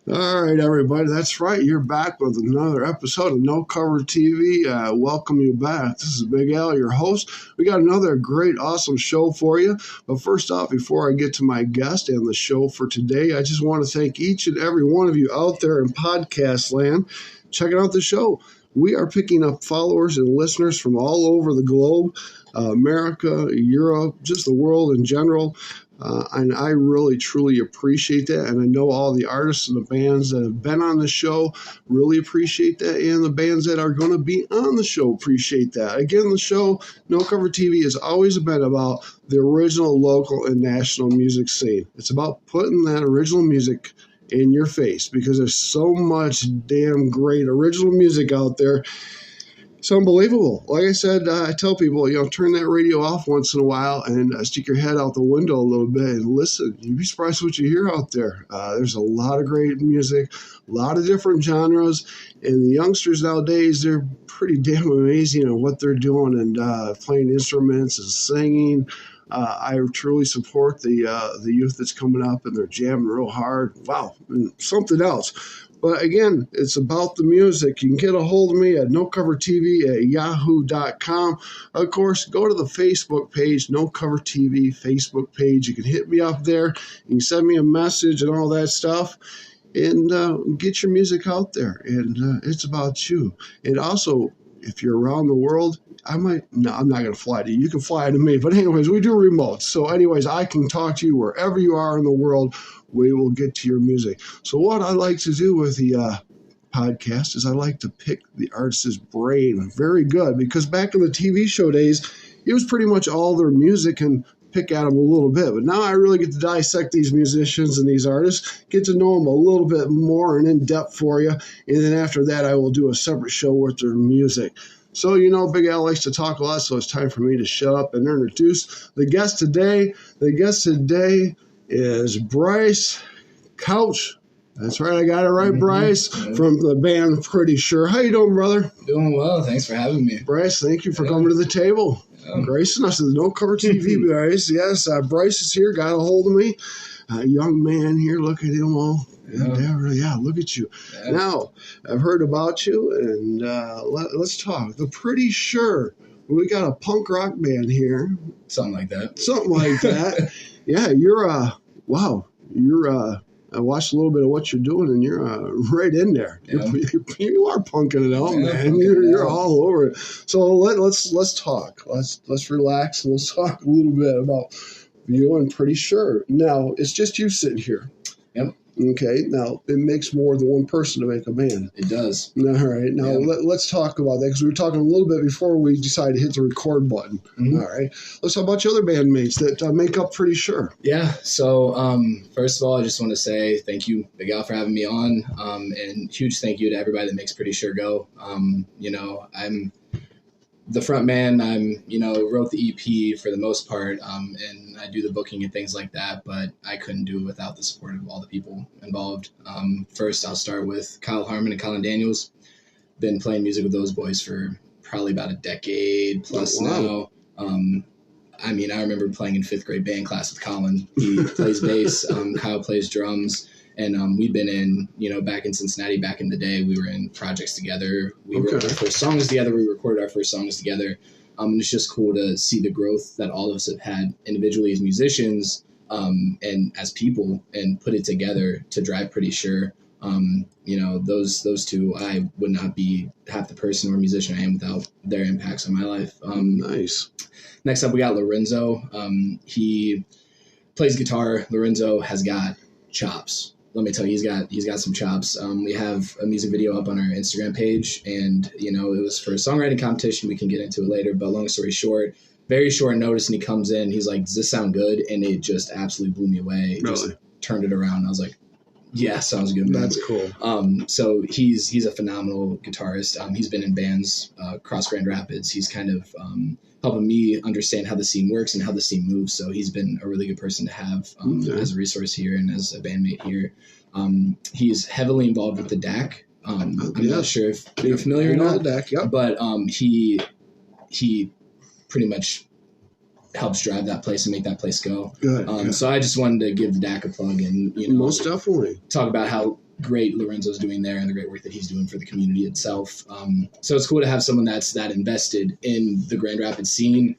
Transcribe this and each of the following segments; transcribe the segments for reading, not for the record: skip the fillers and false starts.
All right, everybody. That's right. You're back with another episode of No Cover TV. Welcome you back. This is Big Al, your host. We got another great, awesome show for you. But first off, before I get to my guest and the show for today, I just want to thank each and every one of you out there in podcast land checking out the show. We are picking up followers and listeners from all over the globe, America, Europe, just the world in general. And I really, truly appreciate that. And I know all the artists and the bands that have been on the show really appreciate that. And the bands that are going to be on the show appreciate that. Again, the show, No Cover TV, has always been about the original local and national music scene. It's about putting that original music in your face because there's so much damn great original music out there. It's unbelievable. Like I said, I tell people, turn that radio off once in a while and stick your head out the window a little bit and listen. You'd be surprised what you hear out there. There's a lot of great music, a lot of different genres, and the youngsters nowadays, they're pretty damn amazing at what they're doing and playing instruments and singing. I truly support the youth that's coming up, and they're jamming real hard. Wow, and something else. But again, it's about the music. You can get a hold of me at nocovertv@yahoo.com. Of course, go to the Facebook page, No Cover TV Facebook page. You can hit me up there. You can send me a message and all that stuff. And get your music out there. And it's about you. And also, if you're around the world, I'm not going to fly to you. You can fly to me. But anyways, we do remote. So anyways, I can talk to you wherever you are in the world. We will get to your music. So what I like to do with the podcast is I like to pick the artist's brain very good. Because back in the TV show days, it was pretty much all their music and pick at them a little bit. But now I really get to dissect these musicians and these artists, get to know them a little bit more and in depth for you. And then after that, I will do a separate show with their music. So, Big Al likes to talk a lot, so it's time for me to shut up and introduce the guest today. The guest today is Bryce Couch. That's right, I got it right, Bryce, from the band Pretty Sure. How you doing, brother? Doing well. Thanks for having me. Bryce, thank you for coming to the table. Gracing us with the No Cover TV, guys. Yes, Bryce is here, got a hold of me. Young man here, look at him all. Yeah, look at you. Yeah. Now, I've heard about you, and let's talk. The Pretty Sure. We got a punk rock band here. Something like that. Yeah, wow. I watched a little bit of what you're doing, and you're right in there. Yeah. You are punking it out, man. You're all over it. So let's talk. Let's relax, and let's talk a little bit about you and Pretty Sure. Now, it's just you sitting here. Yep. Okay, now it makes more than one person to make a band. It does. All right, now let's talk about that because we were talking a little bit before we decided to hit the record button. Mm-hmm. All right, let's talk about your other bandmates that make up Pretty Sure. Yeah, so first of all, I just want to say thank you, Big Al, for having me on, and huge thank you to everybody that makes Pretty Sure go. I'm the front man. Wrote the EP for the most part, and I do the booking and things like that, but I couldn't do it without the support of all the people involved. First, I'll start with Kyle Harmon and Colin Daniels. Been playing music with those boys for probably about a decade plus now. I remember playing in 5th grade band class with Colin. He plays bass, Kyle plays drums. And we've been in, back in Cincinnati, back in the day, we were in projects together. We wrote our first songs together. We recorded our first songs together. And it's just cool to see the growth that all of us have had individually as musicians and as people and put it together to drive Pretty Sure. Those two, I would not be half the person or musician I am without their impacts on my life. Nice. Next up, we got Lorenzo. He plays guitar. Lorenzo has got chops. Let me tell you, he's got some chops. We have a music video up on our Instagram page, and it was for a songwriting competition. We can get into it later, but long story short, very short notice, and he comes in. He's like, "Does this sound good?" And it just absolutely blew me away. Really? Just turned it around. I was like, "Yeah, sounds good, man." That's cool. So he's a phenomenal guitarist. He's been in bands across Grand Rapids. He's kind of helping me understand how the scene works and how the scene moves. So he's been a really good person to have as a resource here and as a bandmate here. He's heavily involved with the DAC. I'm not sure if you're familiar or not, the DAC, yep. But he pretty much helps drive that place and make that place go. Good. So I just wanted to give the DAC a plug and most definitely talk about how great Lorenzo's doing there and the great work that he's doing for the community itself. So it's cool to have someone that's that invested in the Grand Rapids scene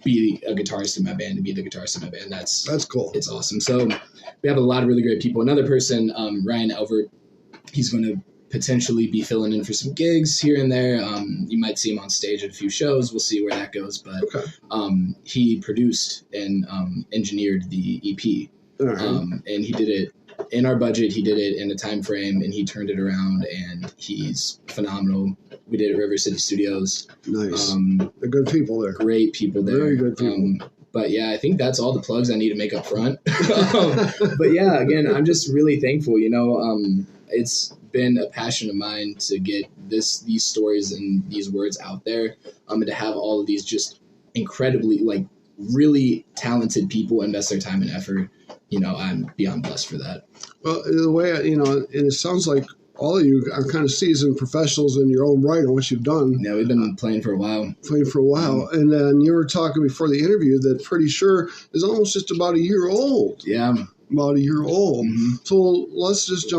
be a guitarist in my band and be the guitarist in my band. That's cool. It's awesome. So we have a lot of really great people. Another person, Ryan Elvert, he's going to potentially be filling in for some gigs here and there. You might see him on stage at a few shows. We'll see where that goes. But he produced and engineered the EP. Right. And he did it in our budget. He did it in a time frame, and he turned it around, and he's phenomenal. We did it at River City Studios. Nice. They're good people there. Great people there. Very good people. But yeah, I think that's all the plugs I need to make up front. But yeah, again, I'm just really thankful. It's been a passion of mine to get these stories and these words out there, and to have all of these just incredibly, like, really talented people invest their time and effort. I'm beyond blessed for that. Well, the way, and it sounds like all of you are kind of seasoned professionals in your own right on what you've done. Yeah, we've been playing for a while. And then you were talking before the interview that Pretty Sure is almost just about a year old. Yeah. About a year old. Mm-hmm. So let's just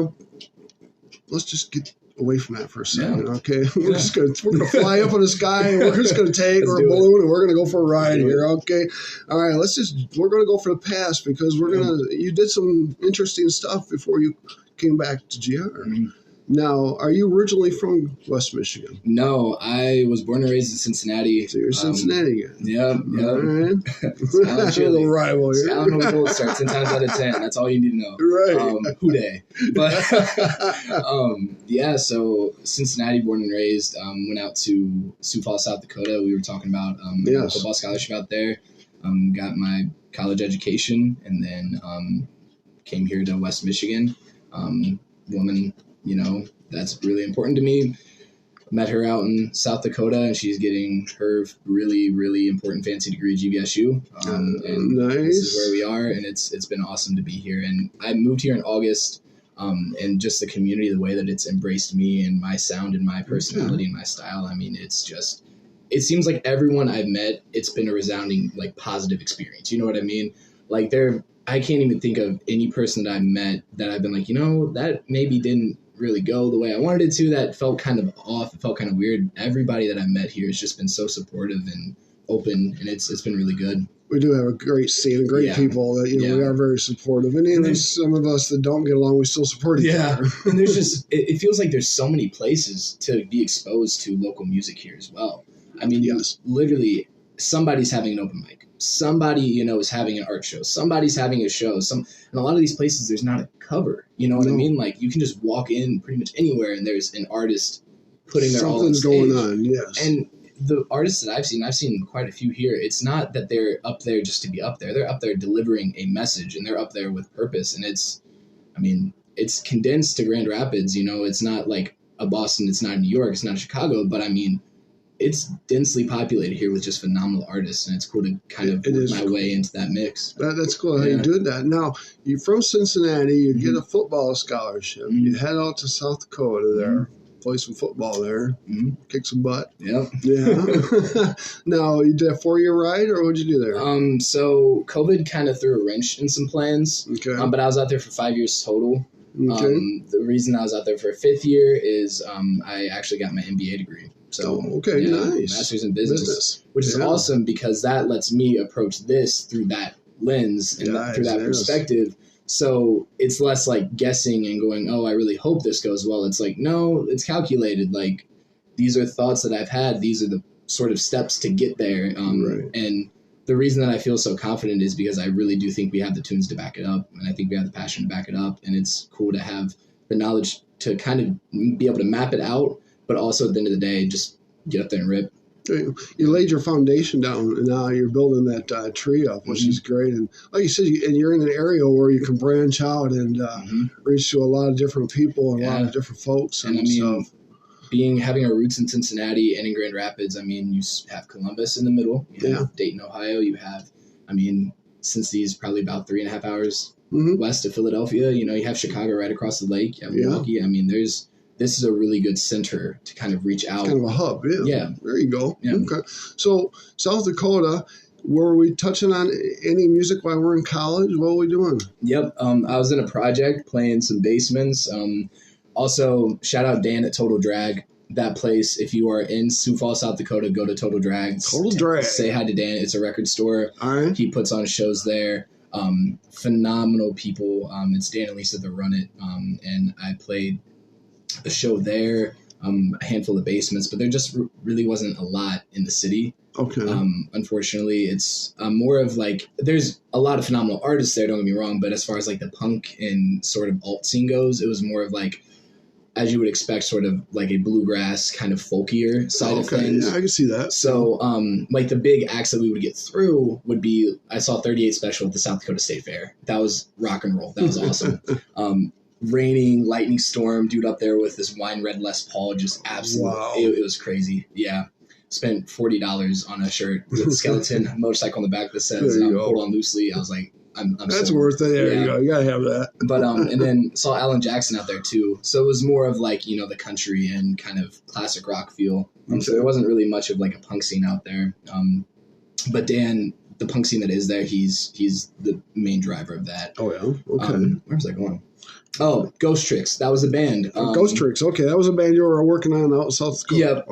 get away from that for a second, okay? We're gonna fly up in the sky, and we're just gonna take our balloon and we're gonna go for a ride here, okay? All right, we're gonna go for the past because you did some interesting stuff before you came back to GR. Mm-hmm. Now, are you originally from West Michigan? No, I was born and raised in Cincinnati. So you're Cincinnati again. Yep. All right. It's a little rival here. Scoundrel starts 10 times out of 10. That's all you need to know. Right. Hooday. But so Cincinnati, born and raised. Went out to Sioux Falls, South Dakota. We were talking about a football scholarship out there. Got my college education, and then came here to West Michigan. Woman, that's really important to me. Met her out in South Dakota, and she's getting her really, really important fancy degree at GVSU. And nice. This is where we are, and it's been awesome to be here. And I moved here in August, and just the community, the way that it's embraced me and my sound and my personality and my style. I mean, it seems like everyone I've met, it's been a resounding, like, positive experience. You know what I mean? Like, I can't even think of any person that I've met that I've been like, that maybe didn't really go the way I wanted it to. That felt kind of off. It felt kind of weird. Everybody that I've met here has just been so supportive and open, and it's been really good. We do have a great scene and great people that, we are very supportive. And even some of us that don't get along, we still support each other. And there's just, it feels like there's so many places to be exposed to local music here as well. I mean, literally somebody's having an open mic. Somebody, is having an art show. Somebody's having a show. And a lot of these places, there's not a cover. You know what I mean? Like, you can just walk in pretty much anywhere, and there's an artist putting their all on stage. Something's going on, yes. And the artists that I've seen quite a few here. It's not that they're up there just to be up there. They're up there delivering a message, and they're up there with purpose. And it's condensed to Grand Rapids. It's not like a Boston. It's not New York. It's not Chicago. But it's densely populated here with just phenomenal artists, and it's cool to kind of work my way into that mix. That's cool how you do that. Now, you're from Cincinnati, you get a football scholarship, you head out to South Dakota there, play some football there, kick some butt. Yep. Yeah. Now, you did a 4-year ride, or what'd you do there? So COVID kind of threw a wrench in some plans, but I was out there for 5 years total. Okay. The reason I was out there for a 5th year is I actually got my MBA degree. So, nice. Master's in business, which is awesome because that lets me approach this through that lens and through that perspective. So it's less like guessing and going, I really hope this goes well. It's like, no, it's calculated. Like, these are thoughts that I've had. These are the sort of steps to get there. And the reason that I feel so confident is because I really do think we have the tunes to back it up. And I think we have the passion to back it up. And it's cool to have the knowledge to kind of be able to map it out, but also at the end of the day, just get up there and rip. You laid your foundation down, and now you're building that tree up, which is great. And like you said, you're in an area where you can branch out and reach to a lot of different people and a lot of different folks. And having our roots in Cincinnati and in Grand Rapids, you have Columbus in the middle. You have Dayton, Ohio. You have, Cincinnati's probably about 3.5 hours west of Philadelphia. You have Chicago right across the lake. You have Milwaukee. This is a really good center to kind of reach out. It's kind of a hub, yeah. There you go. Yeah. Okay. So, South Dakota, were we touching on any music while we're in college? What were we doing? Yep. I was in a project playing some bassements. Also, shout out Dan at Total Drag. That place, if you are in Sioux Falls, South Dakota, go to Total Drag. Total Drag. Say hi to Dan. It's a record store. All right. He puts on shows there. Phenomenal people. It's Dan and Lisa that run it. And I played a show there, a handful of basements, but there just really wasn't a lot in the city. Okay. Unfortunately, it's more of like, there's a lot of phenomenal artists there, don't get me wrong, but as far as like the punk and sort of alt scene goes, it was more of like, as you would expect, sort of like a bluegrass kind of folkier side of things. Yeah, I can see that. So, like the big acts that we would get through would be, I saw 38 Special at the South Dakota State Fair. That was rock and roll. That was awesome. Raining, lightning storm, dude up there with this wine red Les Paul, just absolutely, wow. It was crazy. Yeah. Spent $40 on a shirt with a skeleton motorcycle on the back that says "Hold on loosely." I was like, "I'm." That's worth it. There you go. You gotta have that. But and then saw Alan Jackson out there too. So it was more of like, you know, the country and kind of classic rock feel. So there wasn't really much of like a punk scene out there. But Dan, the punk scene that is there, he's the main driver of that. Oh yeah. Okay. Where was I going? Oh, Ghost Tricks. That was a band. Ghost Tricks. Okay, that was a band you were working on out in South Dakota.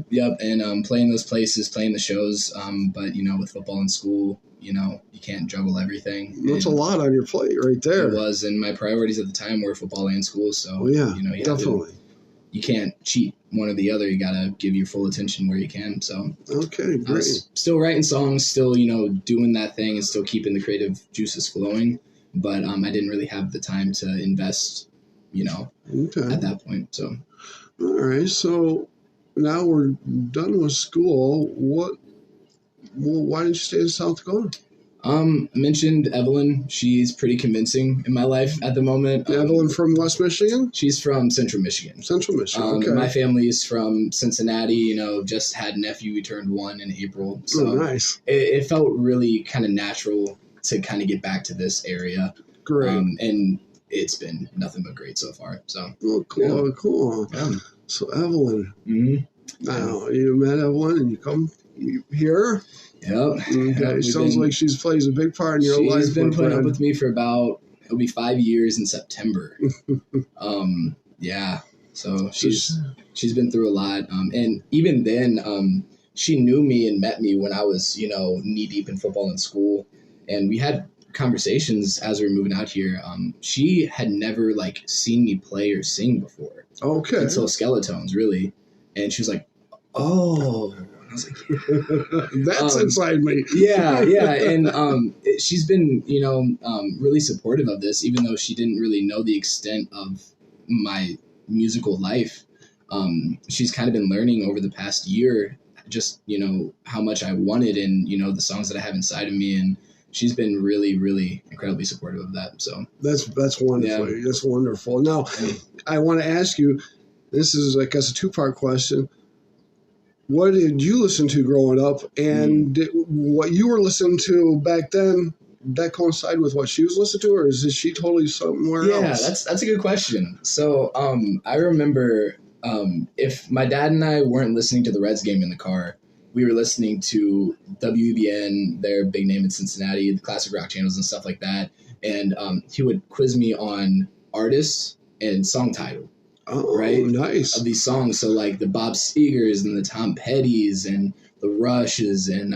Yep. And playing those places, playing the shows. But you know, with football and school, you know, you can't juggle everything. That's a lot on your plate right there. It was, and my priorities at the time were football and school. So yeah, you know, definitely. You can't cheat one or the other. You gotta give your full attention where you can. So okay, great. I was still writing songs, still, you know, doing that thing, and still keeping the creative juices flowing. But I didn't really have the time to invest, you know, at that point. So, all right. So now we're done with school. Why didn't you stay in South Dakota? I mentioned Evelyn. She's pretty convincing in my life at the moment. Evelyn from West Michigan? She's from Central Michigan. Central Michigan, okay. My family is from Cincinnati. You know, just had a nephew. He turned 1 in April. So nice. It felt really kind of natural to kind of get back to this area. Great. And it's been nothing but great so far. So cool. Yeah. So Evelyn. Mm-hmm. Now you met Evelyn and you come here. Yep. Okay. Sounds like she plays a big part in your life. She's been putting up with me for it'll be 5 years in September. Yeah. So she's been through a lot. And even then, she knew me and met me when I was, you know, knee deep in football in school. And we had conversations as we were moving out here. She had never like seen me play or sing before. Okay. Until Skeletones, really. And she was like, "Oh." I was like, "That's inside me." yeah. And she's been, you know, really supportive of this, even though she didn't really know the extent of my musical life. She's kind of been learning over the past year, just, you know, how much I wanted and, you know, the songs that I have inside of me. And she's been really, really incredibly supportive of that. So that's wonderful. Yeah. That's wonderful. Now, I want to ask you, this is, I guess, a 2-part question. What did you listen to growing up? And what you were listening to back then, that coincide with what she was listening to, or is she totally somewhere else? Yeah, that's a good question. So I remember if my dad and I weren't listening to the Reds game in the car, we were listening to WBN, their big name in Cincinnati, the classic rock channels and stuff like that. And he would quiz me on artists and song title. Oh, right? Nice. Of these songs. So like the Bob Seger's and the Tom Petty's and the Rushes and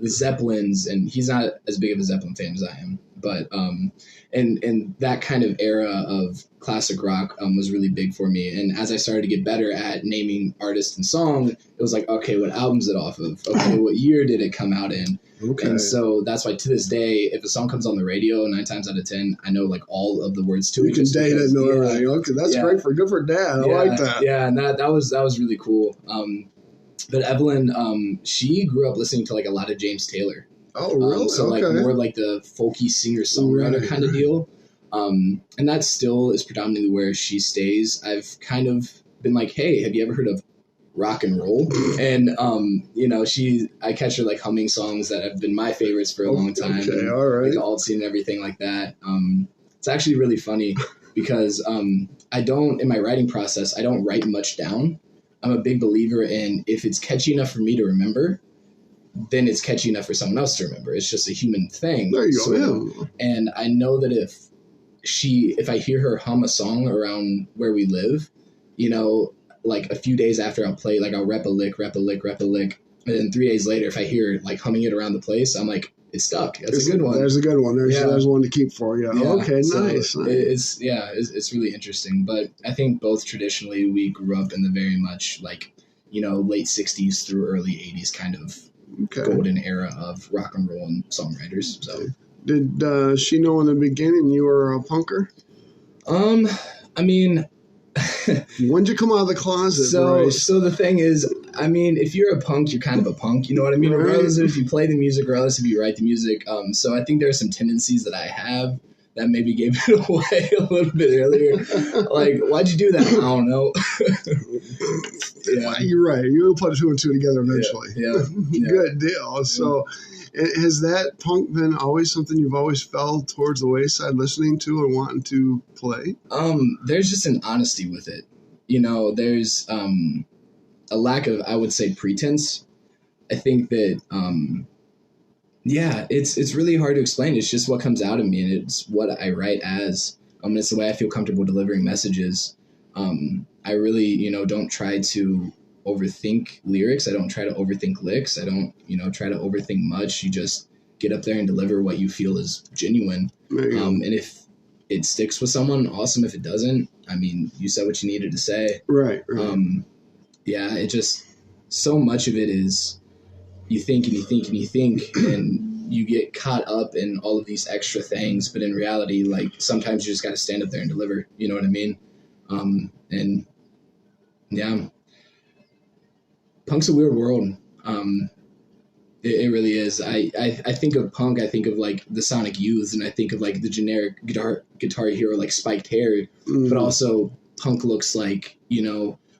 the Zeppelins. And he's not as big of a Zeppelin fan as I am. But and that kind of era of classic rock was really big for me. And as I started to get better at naming artists and songs, it was like, okay, what album's it off of? Okay, what year did it come out in? Okay. And so that's why to this day, if a song comes on the radio, 9 times out of 10, I know like all of the words to it. You can date it and know everything. Okay, that's great good for dad. I like that. Yeah, and that was really cool. But Evelyn, she grew up listening to like a lot of James Taylor. Oh, really? So like more like the folky singer-songwriter kind of deal. And that still is predominantly where she stays. I've kind of been like, hey, have you ever heard of rock and roll? And, you know, I catch her like humming songs that have been my favorites for a long time. Okay, and, all right. Like the alt scene and everything like that. It's actually really funny because in my writing process, I don't write much down. I'm a big believer in if it's catchy enough for me to remember, then it's catchy enough for someone else to remember. It's just a human thing. There you go. And I know that if if I hear her hum a song around where we live, like a few days after I'll play, like I'll rep a lick. And then 3 days later, if I hear her like humming it around the place, I'm like, it's stuck. That's a good one. There's a good one. There's one to keep for you. Yeah. Okay, so nice. It's really interesting. But I think both traditionally we grew up in the very much like, late 60s through early 80s kind of golden era of rock and roll and songwriters. So did she know in the beginning you were a punker? I mean, when did you come out of the closet, Bryce? So the thing is, I mean, if you're a punk, you're kind of a punk. You know what I mean? Regardless of if you play the music, regardless if you write the music. So I think there are some tendencies that I have that maybe gave it away a little bit earlier. Like, why'd you do that? I don't know. You're right. You'll put two and two together eventually. Yeah. Good deal. Yeah. So has that punk been always something you've always fell towards the wayside listening to and wanting to play? There's just an honesty with it. There's a lack of, I would say, pretense. I think that, it's really hard to explain. It's just what comes out of me, and it's what I write as. It's the way I feel comfortable delivering messages. I really, don't try to overthink lyrics. I don't try to overthink licks. I don't, try to overthink much. You just get up there and deliver what you feel is genuine. And if it sticks with someone, awesome. If it doesn't, I mean, you said what you needed to say. Right. It just, so much of it is you think and you think and you think and you get caught up in all of these extra things. But in reality, like sometimes you just got to stand up there and deliver. You know what I mean? Punk's a weird world. It really is. I think of punk, I think of like the Sonic Youth, and I think of like the generic guitar hero, like spiked hair, but also punk looks like,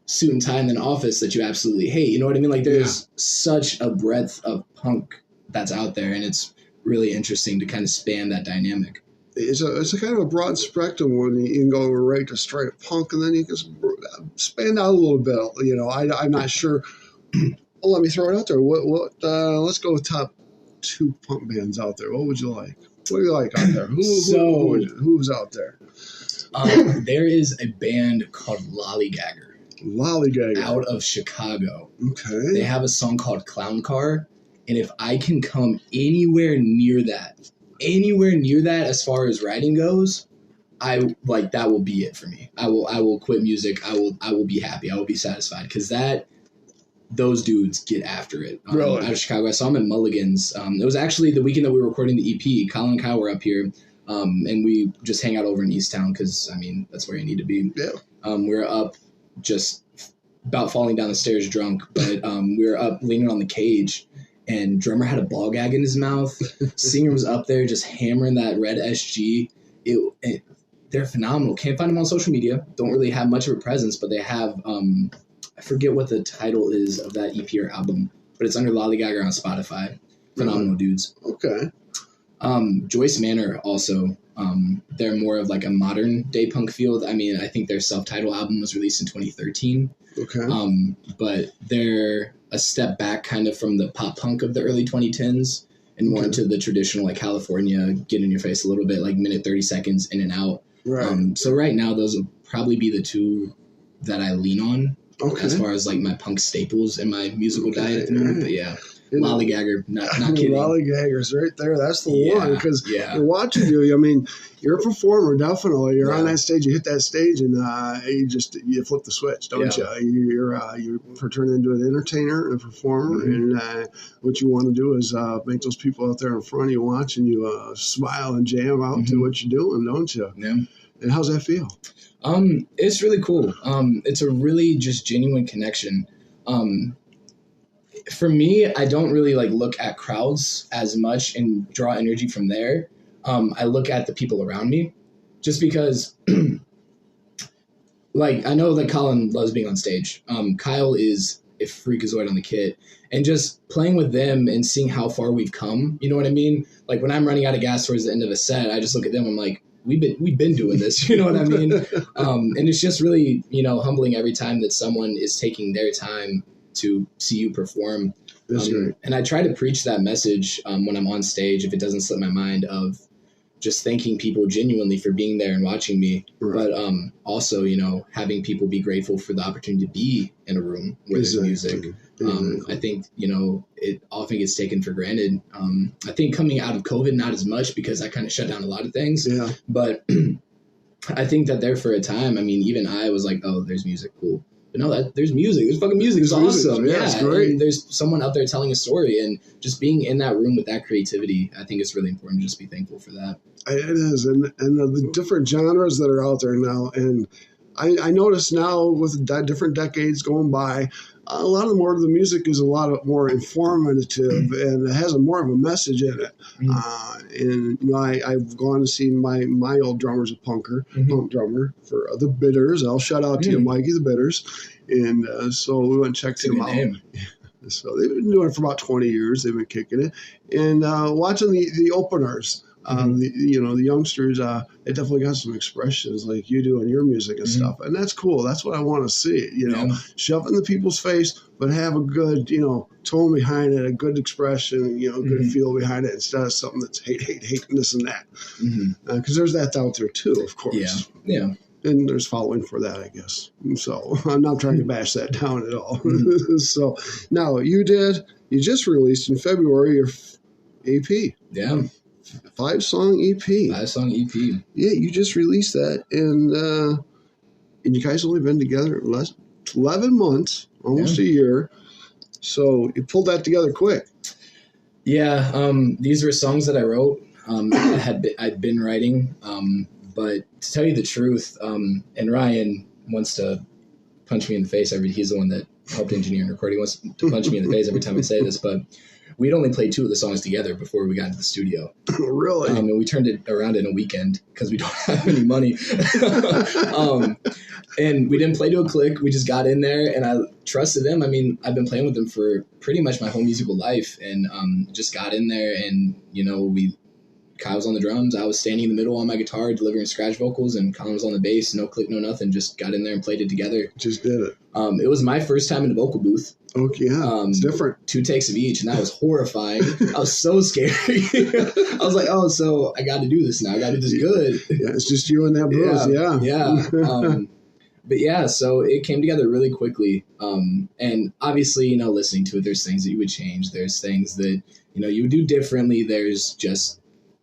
suit and tie in an office that you absolutely hate. You know what I mean? Like there's such a breadth of punk that's out there, and it's really interesting to kind of span that dynamic. It's a kind of a broad spectrum when you can go right to straight punk, and then you can span out a little bit. I'm not sure. Well, let me throw it out there. Let's go with top 2 punk bands out there. What would you like? What do you like out there? Who's out there? There is a band called Lollygagger. Out of Chicago. Okay. They have a song called Clown Car, and if I can come anywhere near that as far as writing goes, that will be it for me. I will quit music. I will be happy. I will be satisfied because those dudes get after it. Really? Out of Chicago. I saw them at Mulligan's. It was actually the weekend that we were recording the EP. Colin and Kyle were up here, and we just hang out over in Easttown because, that's where you need to be. Yeah. We were up just about falling down the stairs drunk, but we were up leaning on the cage, and drummer had a ball gag in his mouth. Singer was up there just hammering that red SG. They're phenomenal. Can't find them on social media. Don't really have much of a presence, but they have... I forget what the title is of that EP or album, but it's under Lollygagger on Spotify. Phenomenal dudes. Okay. Joyce Manor also, they're more of like a modern day punk field. I mean, I think their self-titled album was released in 2013. Okay. But they're a step back kind of from the pop punk of the early 2010s and more into the traditional like California, get in your face a little bit, like minute 30 seconds in and out. Right. So right now, those will probably be the 2 that I lean on. Okay. As far as like my punk staples in my musical diet at the moment, but Lollygagger, not kidding. Lollygagger's right there. That's the one because you're watching you. I mean, you're a performer, definitely. You're on that stage. You hit that stage, and you flip the switch, don't you? You're turning into an entertainer and a performer, and what you want to do is make those people out there in front of you watching you smile and jam out to what you're doing, don't you? Yeah. And how's that feel? It's really cool. It's a really just genuine connection. For me, I don't really like look at crowds as much and draw energy from there. I look at the people around me just because like I know that Colin loves being on stage. Kyle is a freakazoid on the kit, and just playing with them and seeing how far we've come. You know what I mean? Like when I'm running out of gas towards the end of a set, I just look at them. I'm like, we've been doing this, you know what I mean? And it's just really, humbling every time that someone is taking their time to see you perform. That's great. And I try to preach that message when I'm on stage, if it doesn't slip my mind, of just thanking people genuinely for being there and watching me, but also, you know, having people be grateful for the opportunity to be in a room where there's music. I think, you know, it often gets taken for granted. I think coming out of COVID, not as much because I kind of shut down a lot of things, but I think that there for a time, I mean, even I was like, oh, there's music, cool. But no, there's music. There's fucking music. It's awesome. Yeah, it's great. And there's someone out there telling a story, and just being in that room with that creativity, I think it's really important to just be thankful for that. It is, and the different genres that are out there now, and I notice now with different decades going by, a lot of the music is a lot more informative and it has more of a message in it. And you know, I've gone and seen my old drummer's a punk drummer for the Bitters. I'll shout out to you, Mikey, the Bitters. And so we went and checked him out. So they've been doing it for about 20 years. They've been kicking it. And watching the openers. The youngsters, they definitely got some expressions like you do in your music and stuff. And that's cool. That's what I want to see, you know, shove it in the people's face, but have a good, you know, tone behind it, a good expression, you know, good feel behind it instead of something that's hate, and this and that. Because there's that out there too, of course. Yeah. And there's following for that, I guess. So I'm not trying to bash that down at all. So now you just released in February your EP. Yeah. 5-song EP. 5-song EP. Yeah, you just released that, and you guys only been together 11 months, almost a year. So you pulled that together quick. Yeah, these were songs that I wrote. I'd been writing, but to tell you the truth, and Ryan wants to punch me in the face. He's the one that helped engineer and record. He wants to punch me in the face every time I say this, but we'd only played 2 of the songs together before we got into the studio. Really? And we turned it around in a weekend because we don't have any money. And we didn't play to a click. We just got in there, and I trusted them. I mean, I've been playing with them for pretty much my whole musical life, and just got in there, and, you know, Kyle was on the drums. I was standing in the middle on my guitar delivering scratch vocals, and Colin was on the bass. No click, no nothing. Just got in there and played it together. Just did it. It was my first time in the vocal booth. Okay, yeah, it's different. 2 takes of each, and that was horrifying. I was so scared. I was like, oh, so I got to do this now. I got to do this good. Yeah, it's just you and that booth. Yeah. But yeah, so it came together really quickly. And obviously, you know, listening to it, there's things that you would change. There's things that, you know, you would do differently. There's just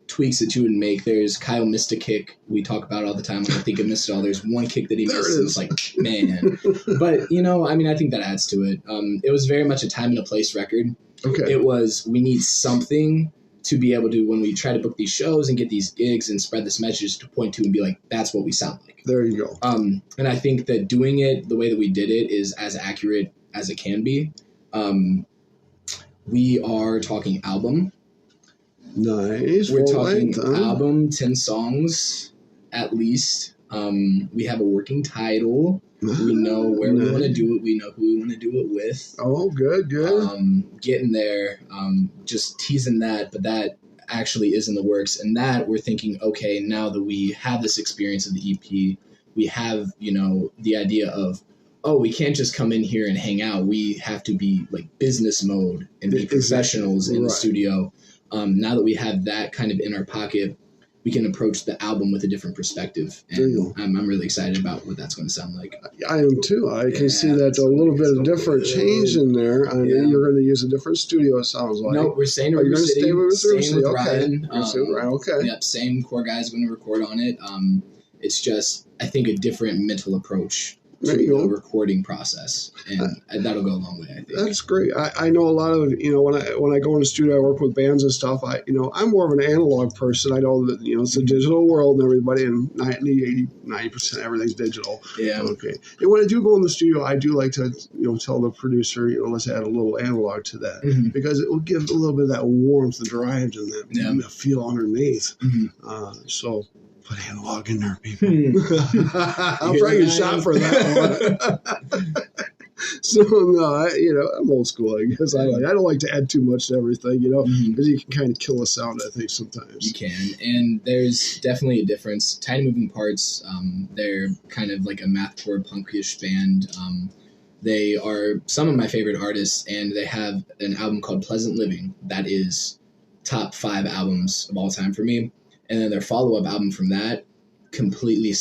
tweaks that you would make. There's Kyle missed a kick. We talk about it all the time. I think I missed it all. There's one kick that he missed. And it's like, man. But, you know, I mean, I think that adds to it. It was very much a time and a place record. Okay. It was, we need something to be able to, when we try to book these shows and get these gigs and spread this message, to point to and be like, that's what we sound like. There you go. And I think that doing it the way that we did it is as accurate as it can be. We are talking album. Nice. We're talking album, 10 songs at least. We have a working title. We know where we want to do it. We know who we want to do it with. Oh, good. Getting there, just teasing that, but that actually is in the works. And that we're thinking, okay, now that we have this experience of the EP, we have, you know, the idea of, oh, we can't just come in here and hang out. We have to be like business mode and be professionals in the studio. Now that we have that kind of in our pocket, we can approach the album with a different perspective. And I'm really excited about what that's going to sound like. I am too. I can see that a little bit of different change in there. I mean, you're going to use a different studio, it sounds like. No, we're staying in River City. Staying with Ryan. Okay. Yep, same core guys going to record on it. It's just, I think, a different mental approach to the recording process, and that'll go a long way, I think. That's great. I know a lot of, you know, when I go in the studio, I work with bands and stuff. I'm more of an analog person. I know that, you know, it's a digital world and everybody, and 90% everything's digital. Yeah. Okay. And when I do go in the studio, I do like to, you know, tell the producer, you know, let's add a little analog to that, because it will give a little bit of that warmth, the drive, and that feel underneath. So put analog in there, people. I'll probably get shot for that one. So, no, I'm old school, I guess. I don't like to add too much to everything, you know, because you can kind of kill a sound, I think, sometimes. You can, and there's definitely a difference. Tiny Moving Parts, they're kind of like a mathcore punkish band. They are some of my favorite artists, and they have an album called Pleasant Living that is top 5 albums of all time for me. And then their follow-up album from that, completely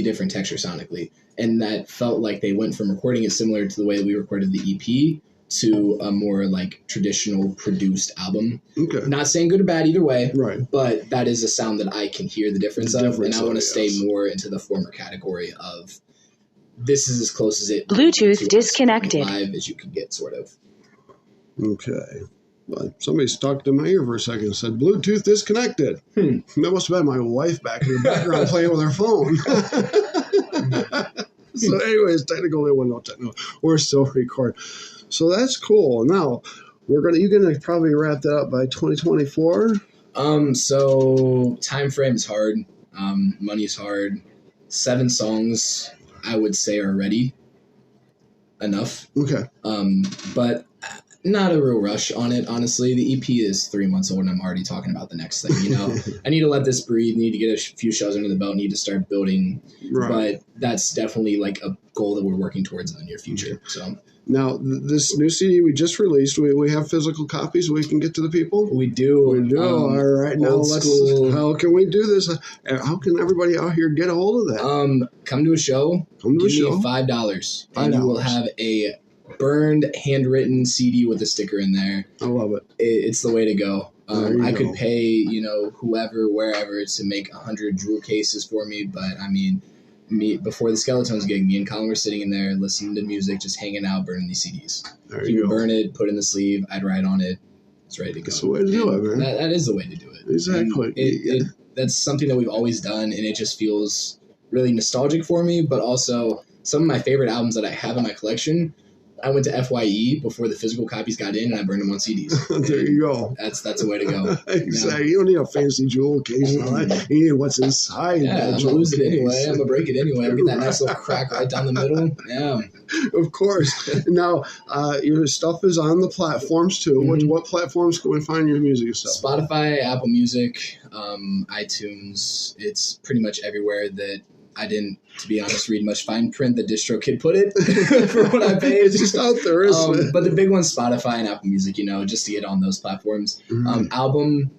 different texture sonically. And that felt like they went from recording it similar to the way that we recorded the EP to a more like traditional produced album. Okay. Not saying good or bad either way, right? But that is a sound that I can hear the difference of, and I want to stay more into the former category of this is as close as it Bluetooth disconnected live as you can get, sort of. Okay. Well, somebody stuck to my ear for a second and said, Bluetooth disconnected. That must have been my wife back in the background playing with her phone. So anyways, we're still recording. So that's cool. Now, you're gonna probably wrap that up by 2024? So time frame's hard. Money's hard. 7 songs, I would say, are ready. Enough. Okay. But not a real rush on it, honestly. The EP is 3 months old and I'm already talking about the next thing, you know. I need to let this breathe, need to get a few shows under the belt, need to start building. Right. But that's definitely like a goal that we're working towards in the near future. So now, this new CD we just released, we have physical copies we can get to the people? We do. We do. All right. Now, how can we do this? How can everybody out here get a hold of that? Come to a show. Give me $5. And you will have a burned, handwritten CD with a sticker in there. I love it. It's the way to go. I could pay, whoever, wherever, to make 100 jewel cases for me, but I mean, before the Skeletons gig, me and Colin were sitting in there listening to music, just hanging out, burning these CDs. He would burn it, put it in the sleeve, I'd write on it. It's ready to go. That's the way to do it, man. That is the way to do it. Exactly. That's something that we've always done, and it just feels really nostalgic for me, but also some of my favorite albums that I have in my collection, I went to FYE before the physical copies got in, and I burned them on CDs. There you go. That's the way to go. Exactly. You don't need a fancy jewel case. You need what's inside. Yeah, I'm gonna lose it anyway. I'm gonna break it anyway. I'm gonna get that nice little crack right down the middle. Yeah. Of course. Now, your stuff is on the platforms too. Mm-hmm. What platforms can we find your music stuff? Spotify, Apple Music, iTunes. It's pretty much everywhere that I didn't, to be honest, read much fine print. The DistroKid put it for what I paid. It's just out there, isn't it? But the big one's Spotify and Apple Music, just to get on those platforms. Mm-hmm. Album,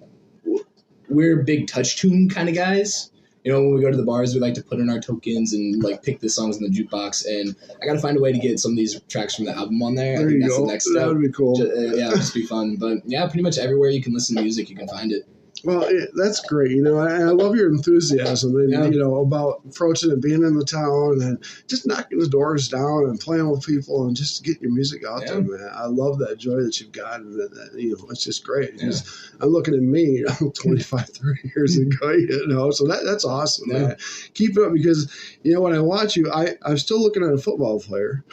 we're big touch tune kind of guys. When we go to the bars, we like to put in our tokens and like pick the songs in the jukebox. And I got to find a way to get some of these tracks from the album on there. I think that's the next step. That would be cool. It'll just be fun. But yeah, pretty much everywhere you can listen to music, you can find it. Well, that's great. I love your enthusiasm and, about approaching and being in the town and just knocking the doors down and playing with people and just getting your music out there, man. I love that joy that you've got. And it's just great. I'm looking at me, 25, 30 years ago, so that's awesome, man. Keep it up because, when I watch you, I'm still looking at a football player.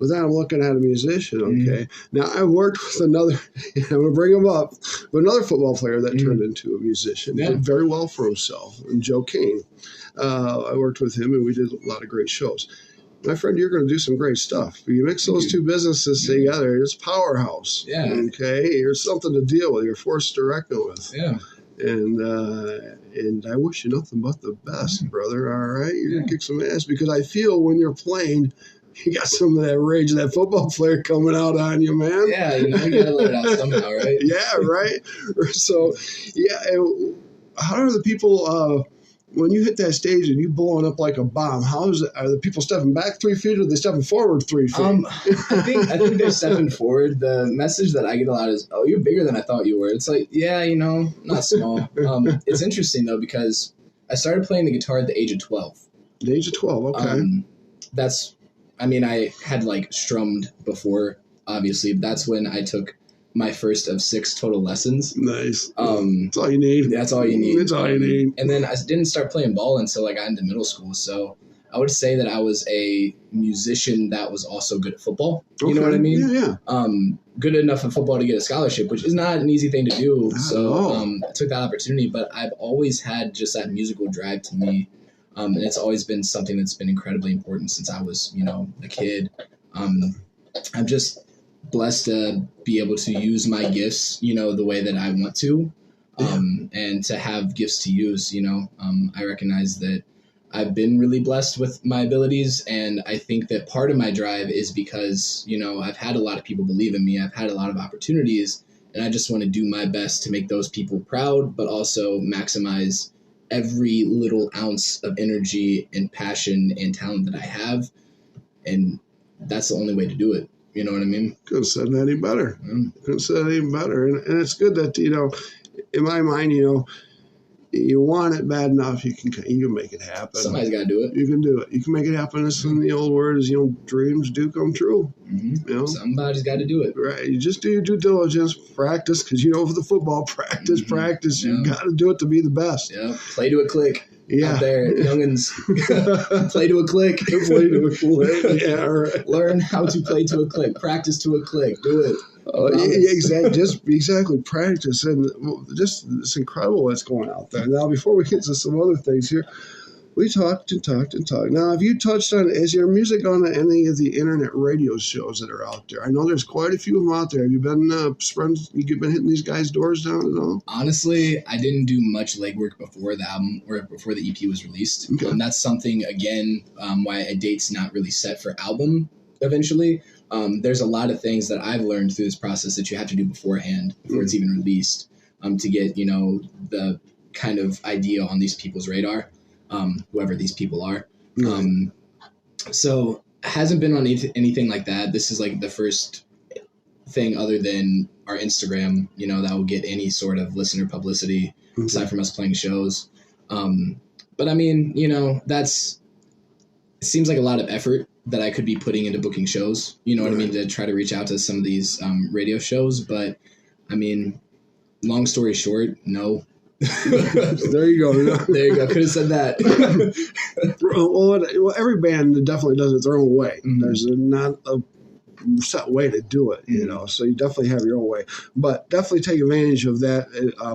But then I'm looking at a musician, okay? Now, I worked with another, I'm going to bring him up, but another football player that turned into a musician. Did very well for himself, and Joe Kane. I worked with him, and we did a lot of great shows. My friend, you're going to do some great stuff. You mix those two businesses together, it's powerhouse, okay? There's something to deal with. You're forced to reckon with. Yeah. And I wish you nothing but the best, brother, all right? You're going to kick some ass because I feel when you're playing – you got some of that rage of that football player coming out on you, man. Yeah, you got to let it out somehow, right? Yeah, right. So, how are the people, when you hit that stage and you blowing up like a bomb, how is it? Are the people stepping back 3 feet or are they stepping forward 3 feet? I think they're stepping forward. The message that I get a lot is, oh, you're bigger than I thought you were. It's like, not small. It's interesting, though, because I started playing the guitar at the age of 12. The age of 12, okay. I had strummed before, obviously. That's when I took my first of 6 total lessons. Nice. That's all you need. That's all you need. That's all you need. And then I didn't start playing ball until I got into middle school. So I would say that I was a musician that was also good at football. Okay. You know what I mean? Yeah. Good enough at football to get a scholarship, which is not an easy thing to do. I took that opportunity. But I've always had just that musical drive to me. And it's always been something that's been incredibly important since I was, a kid. I'm just blessed to be able to use my gifts, the way that I want to, and to have gifts to use, I recognize that I've been really blessed with my abilities. And I think that part of my drive is because, I've had a lot of people believe in me. I've had a lot of opportunities. And I just want to do my best to make those people proud, but also maximize every little ounce of energy and passion and talent that I have. And that's the only way to do it. You know what I mean? Couldn't have said it any better. Mm. Couldn't have said it any better. And it's good that, in my mind, you want it bad enough, you can make it happen. Somebody's got to do it. You can do it. You can make it happen. It's in the old words, dreams do come true. Mm-hmm. Somebody's got to do it. Right. You just do your due diligence, practice, because for the football, practice. Yeah. You got to do it to be the best. Yeah. Play to a click. Yeah. Out there, youngins, play to a click. Play to a click. Yeah, right. Learn how to play to a click. Practice to a click. Do it. Exactly. Practice, and just it's incredible what's going out there. Now, before we get to some other things here, we talked and talked and talked. Now, have you touched on, is your music on any of the internet radio shows that are out there? I know there's quite a few of them out there. Have you been you've been hitting these guys' doors down and all? Honestly, I didn't do much legwork before the album or before the EP was released. Okay. That's something, again, why a date's not really set for album eventually. There's a lot of things that I've learned through this process that you have to do beforehand, before it's even released, to get, the kind of idea on these people's radar. Whoever these people are. So hasn't been on anything like that. This is like the first thing other than our Instagram, that will get any sort of listener publicity aside from us playing shows. But I mean, it seems like a lot of effort that I could be putting into booking shows, what I mean, to try to reach out to some of these radio shows. But I mean, long story short, no. There you go. There you go. Could have said that. Well, every band definitely does it their own way. Mm-hmm. There's not a set way to do it, so you definitely have your own way. But definitely take advantage of that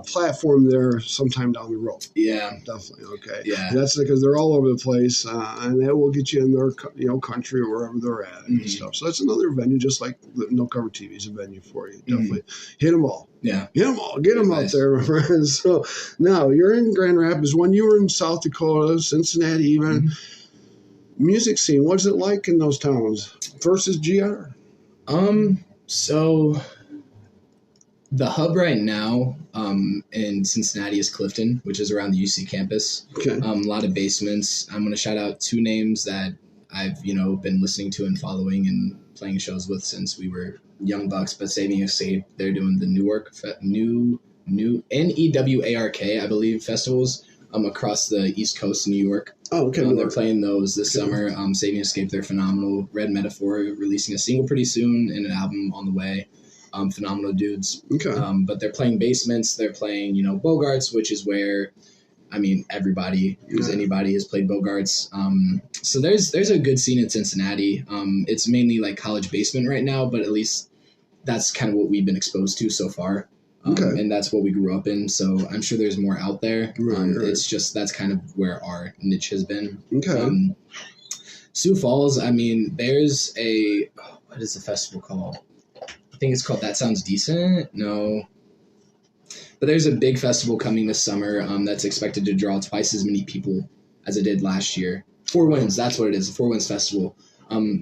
platform there sometime down the road. Yeah. Definitely. Okay. Yeah. And that's because they're all over the place, and that will get you in their country or wherever they're at and stuff. So that's another venue, just like No Cover TV is a venue for you. Definitely hit them all. Yeah. Hit them all. Get them out there, my friends. So now you're in Grand Rapids. When you were in South Dakota, Cincinnati even, music scene, what's it like in those towns versus GR? So the hub right now, in Cincinnati is Clifton, which is around the UC campus. Okay. A lot of basements. I'm going to shout out two names that I've, been listening to and following and playing shows with since we were young bucks, but Saving Escape, they're doing the new NEWARK, I believe, festivals, across the East Coast of New York. Oh, okay. They're playing those this summer. Saving Escape, they're phenomenal. Red Metaphor releasing a single pretty soon and an album on the way. Phenomenal dudes. Okay. But they're playing basements. They're playing, Bogarts, which is where, I mean, everybody who's anybody has played Bogarts. So there's a good scene in Cincinnati. It's mainly like college basement right now, but at least that's kind of what we've been exposed to so far. And that's what we grew up in. So I'm sure there's more out there. Right. It's just that's kind of where our niche has been. Okay. Sioux Falls, I mean, there's what is the festival called? I think it's called That Sounds Decent. No. But there's a big festival coming this summer that's expected to draw twice as many people as it did last year. Four Winds, that's what it is, the Four Winds Festival.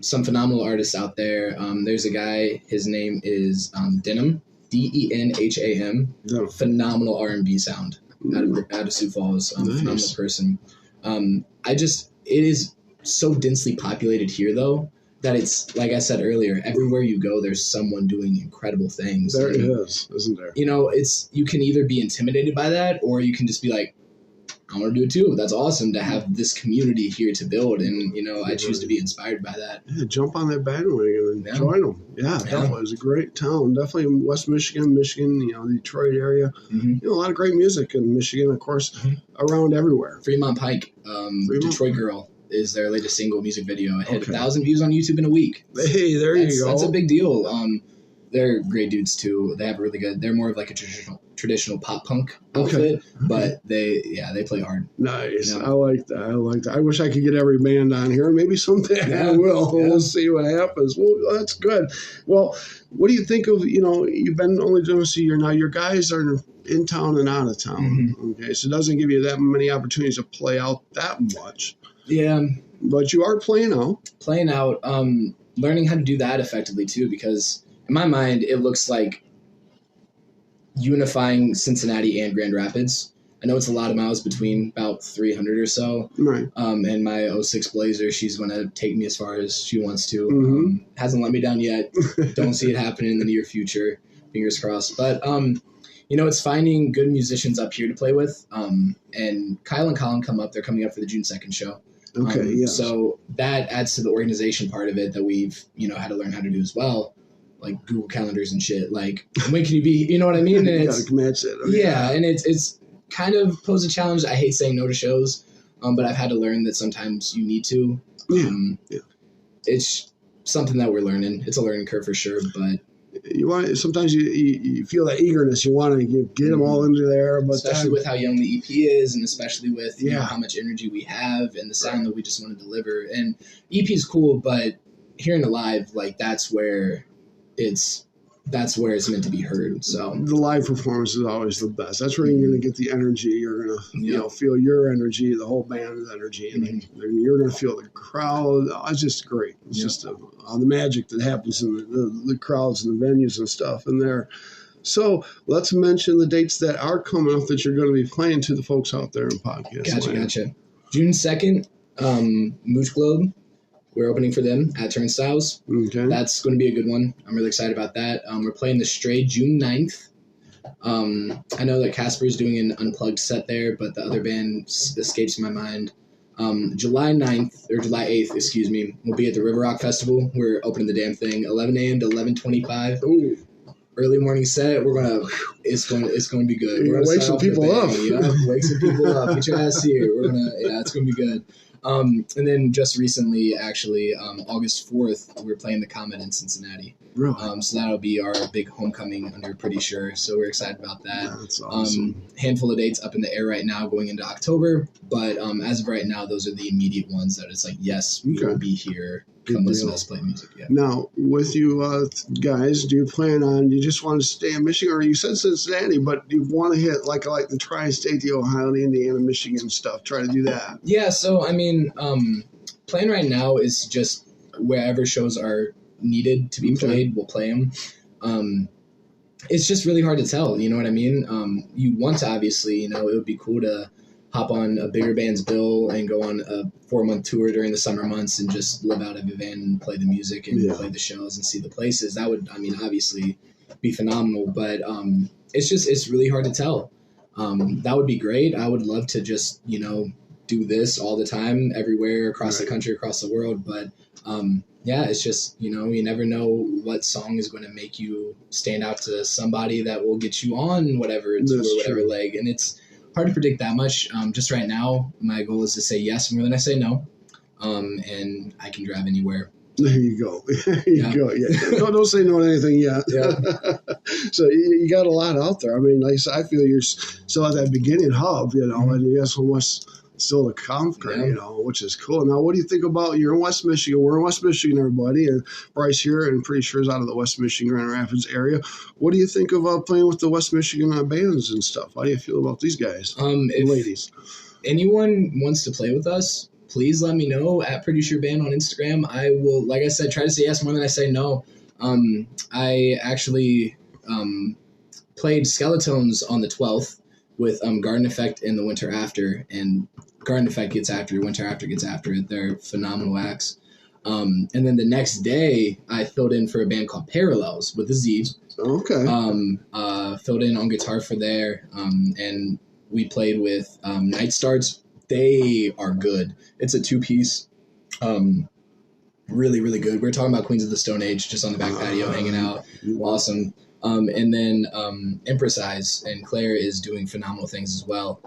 Some phenomenal artists out there. There's a guy, his name is Denham. Denham, phenomenal R&B sound out of Sioux Falls, phenomenal person. It is so densely populated here though, that it's, like I said earlier, everywhere you go, there's someone doing incredible things. There it is, isn't there? You can either be intimidated by that, or you can just be like, I want to do it too. That's awesome to have this community here to build, and I choose to be inspired by that. Yeah, jump on that bandwagon and join them. Yeah, definitely. It's a great town. Definitely in West Michigan, the Detroit area. A lot of great music in Michigan, of course, around everywhere. Fremont Pike, Detroit Girl is their latest single music video. It hit 1,000 views on YouTube in a week. Hey, there you go. That's a big deal. They're great dudes too. They have really good. They're more of like a traditional pop punk outfit, but they play hard. Nice. I like that. I wish I could get every band on here. Maybe someday I will. Yeah. We'll see what happens. Well, that's good. Well, what do you think of, you've been only doing this a year now. Your guys are in town and out of town. Okay, so it doesn't give you that many opportunities to play out that much. Yeah. But you are playing out. Learning how to do that effectively too, because in my mind, it looks like unifying Cincinnati and Grand Rapids. I know it's a lot of miles between, about 300 or so. Right. And my '06 Blazer, she's going to take me as far as she wants to. Mm-hmm. Hasn't let me down yet. Don't see it happening in the near future. Fingers crossed. But, it's finding good musicians up here to play with. And Kyle and Colin come up. They're coming up for the June 2nd show. Okay, yeah. So that adds to the organization part of it that we've, had to learn how to do as well. Like Google Calendars and shit. Like, when can you be, you know what I mean? And you got to match it. Yeah, and it's kind of posed a challenge. I hate saying no to shows, but I've had to learn that sometimes you need to. Yeah. It's something that we're learning. It's a learning curve for sure, but sometimes you feel that eagerness. You want to get them all into there, but especially with how young the EP is, and especially with how much energy we have and the sound that we just want to deliver. And EP is cool, but hearing it live, like that's where it's meant to be heard. So the live performance is always the best. That's where you're going to get the energy. You're going to feel your energy, the whole band's energy, and you're going to feel the crowd. It's just great. It's just the magic that happens in the crowds and the venues and stuff in there. So let's mention the dates that are coming up that you're going to be playing to the folks out there in podcast. Gotcha. June 2nd, Mooch Globe. We're opening for them at Turnstiles. Okay. That's going to be a good one. I'm really excited about that. We're playing The Stray June 9th. I know that Casper's doing an unplugged set there, but the other band escapes my mind. July 8th, excuse me, we'll be at the River Rock Festival. We're opening the damn thing 11 a.m. to 11:25. Ooh. Early morning set. It's going to be good. We're going to wake some people up. Wake some people up. Get your ass here. It's going to be good. And then just recently, actually, August 4th, we're playing the Comet in Cincinnati. Really? So that'll be our big homecoming under Pretty Sure. So we're excited about that. That's awesome. Handful of dates up in the air right now going into October. But as of right now, those are the immediate ones that it's like, yes, we will be here. Come listen to us play music. Yeah. Now, with you guys, do you just want to stay in Michigan, or you said Cincinnati, but you want to hit like the tri-state, the Ohio, the Indiana, Michigan stuff? Try to do that. Yeah. So, I mean, plan right now is just wherever shows are needed to be played, we'll play them. It's just really hard to tell. You know what I mean? You want to, obviously, it would be cool to hop on a bigger band's bill and go on a 4-month tour during the summer months and just live out of a van and play the music and play the shows and see the places. That would, obviously be phenomenal, but it's really hard to tell. That would be great. I would love to just, do this all the time, everywhere, across the country, across the world. But it's just, you never know what song is going to make you stand out to somebody that will get you on whatever tour, whatever leg. And it's hard to predict that much. Just right now, my goal is to say yes more than I say no. And I can drive anywhere. There you go. There you go. Yeah. Don't say no to anything yet. Yeah. So you got a lot out there. I mean, like I said, I feel you're still at that beginning hub, and you have so much still to conquer, which is cool. Now, what do you think about, you're in West Michigan. We're in West Michigan, everybody, and Bryce here, and pretty sure is out of the West Michigan, Grand Rapids area. What do you think of playing with the West Michigan bands and stuff? How do you feel about these guys, ladies? Anyone wants to play with us, please let me know at Pretty Sure Band on Instagram. I will, like I said, try to say yes more than I say no. I actually played Skeletones on the 12th with Garden Effect in the Winter After, and Garden Effect gets after, Winter After gets after. They're phenomenal acts. And then the next day, I filled in for a band called Parallels with a Z. Okay. Filled in on guitar for there, and we played with Night Starts. They are good. It's a 2-piece. Really, really good. We were talking about Queens of the Stone Age just on the back patio hanging out. Awesome. And then Empress Eyes and Claire is doing phenomenal things as well.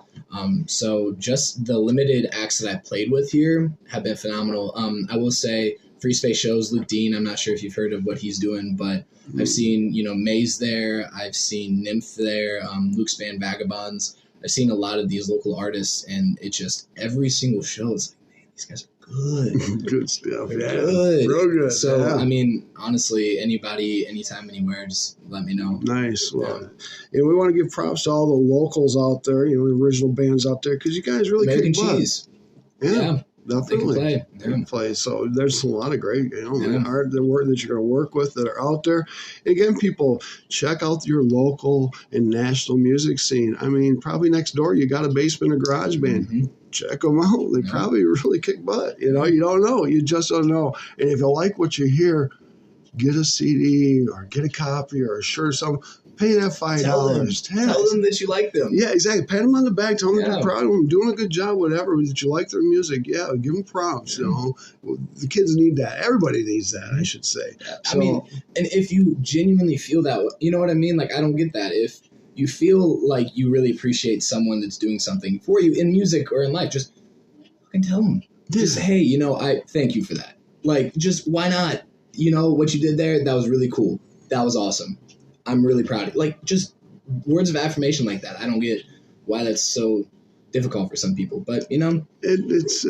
So just the limited acts that I've played with here have been phenomenal. I will say Free Space Shows, Luke Dean, I'm not sure if you've heard of what he's doing, but I've seen, Maze there. I've seen Nymph there, Luke's band Vagabonds. I've seen a lot of these local artists, and it just, every single show is like, man, these guys are good. Good stuff. They're yeah. good. Real good. So, yeah. Honestly, anybody, anytime, anywhere, just let me know. Nice. Well, and we want to give props to all the locals out there, the original bands out there, because you guys really American kick butt. Cheese. Yeah. Definitely. They can play. So there's a lot of great, Yeah. art that you're going to work with that are out there. Again, people, check out your local and national music scene. I mean, probably next door you got a basement or garage band. Mhm. Check them out. They probably really kick butt. You don't know. You just don't know. And if you like what you hear, get a CD or get a copy or a shirt or something. Pay that $5. Tell them that you like them. Yeah, exactly. Pat them on the back. Tell them Yeah. you're proud of them, doing a good job, whatever. That you like their music. Yeah, give them props. The kids need that. Everybody needs that, I should say. I mean, and if you genuinely feel that, you know what I mean? Like, I don't get that. If you feel like you really appreciate someone that's doing something for you in music or in life, just fucking tell them. Just say, hey, I thank you for that. Like, just why not? What you did there, that was really cool. That was awesome. I'm really proud of you. Like, just words of affirmation like that. I don't get why that's so difficult for some people, but it's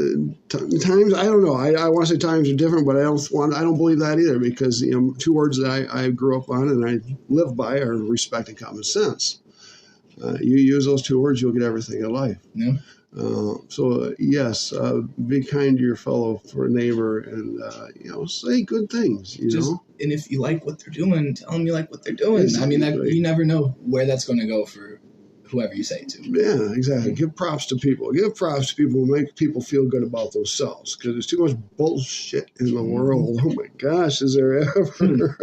times. I don't know. I want to say times are different, but I don't believe that either, because two words that I grew up on and I live by are respect and common sense. You use those two words, you'll get everything in life. Yeah. So yes, be kind to your fellow neighbor, and say good things. And if you like what they're doing, tell them you like what they're doing. Exactly. I mean, you never know where that's going to go for whoever you say it to. Yeah, exactly. Give props to people. Give props to people who make people feel good about themselves, because there's too much bullshit in the world. Oh my gosh, is there ever?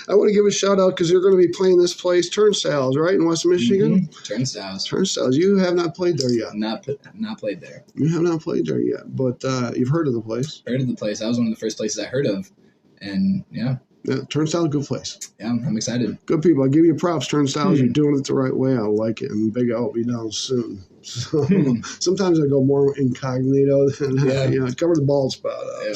I want to give a shout out because you're going to be playing this place, Turnstiles, right, in West Michigan? Mm-hmm. Turnstiles. You have not played there yet. Not played there. You have not played there yet, but you've heard of the place. Heard of the place. That was one of the first places I heard of. And yeah. Yeah, Turnstiles, good place. Yeah, I'm excited. Good people. I'll give you props, Turnstiles. You're doing it the right way. I like it. And Big Al will be down soon. So sometimes I go more incognito than, cover the bald spot up. Yeah.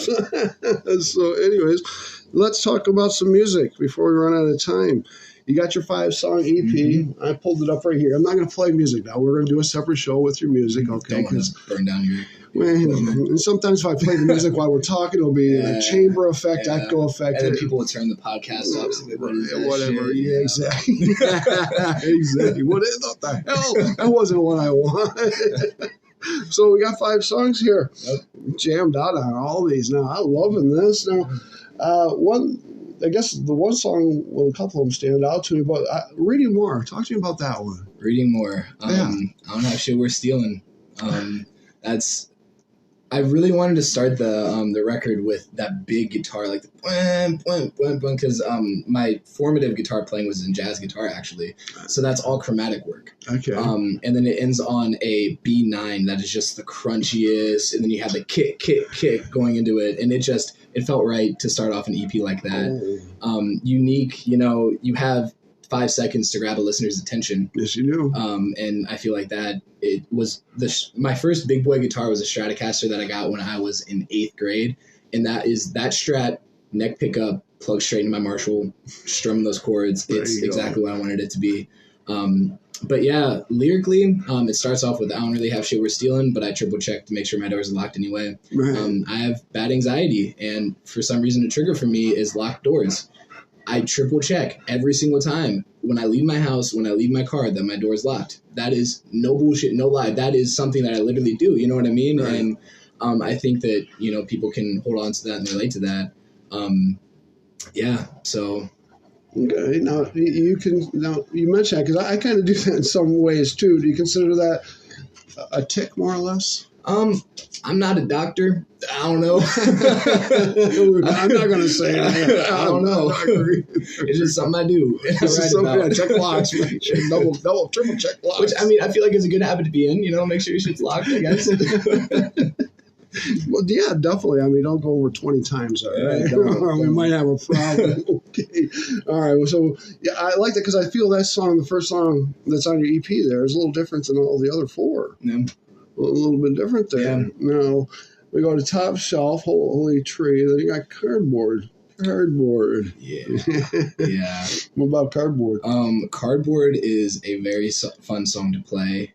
So anyways, let's talk about some music before we run out of time. You got your 5-song EP. Mm-hmm. I pulled it up right here. I'm not going to play music now. We're going to do a separate show with your music, okay? Don't want to burn down your... And sometimes if I play the music while we're talking, it'll be a chamber effect, echo effect. And then people will turn the podcast off. So whatever. Yeah, exactly. Exactly. What the hell? That wasn't what I wanted. So we got 5 songs here. Yep. Jammed out on all these now. I'm loving this. Now, I guess the one song, well, a couple of them stand out to me, but Reading More. Talk to me about that one. Reading More. I don't have shit we're stealing. I really wanted to start the record with that big guitar, like the because my formative guitar playing was in jazz guitar, actually. So that's all chromatic work. Okay. And then it ends on a B9 that is just the crunchiest, and then you have the kick going into it, and it felt right to start off an EP like that. Oh. Unique, you have 5 seconds to grab a listener's attention. Yes, you do. And I feel like that it was my first big boy guitar was a Stratocaster that I got when I was in 8th grade. And that Strat neck pickup plugged straight into my Marshall, strumming those chords. It's exactly what I wanted it to be. But yeah, lyrically, it starts off with, I don't really have shit we're stealing, but I triple check to make sure my doors are locked anyway. Right. I have bad anxiety, and for some reason a trigger for me is locked doors. I triple check every single time when I leave my house, when I leave my car, that my door is locked. That is no bullshit, no lie. That is something that I literally do. You know what I mean? Right. And I think that, people can hold on to that and relate to that. So. Okay. Now, you mentioned that, because I kind of do that in some ways too. Do you consider that a tick, more or less? I'm not a doctor. I don't know. I'm not going to say that. I don't know. It's just something I do. Check locks. Double, triple check locks. Which, I feel like is a good habit to be in. Make sure your shit's locked, I guess. Well, yeah, definitely. Don't go over 20 times, all right? Or we might have a problem. Okay. All right. Well, so, yeah, I like that because I feel that song, the first song that's on your EP there, is a little different than all the other 4. Yeah. A little bit different there. Yeah. Now, we go to Top Shelf, Holy Tree, then you got Cardboard. Yeah. Yeah. What about Cardboard? Cardboard is a very fun song to play.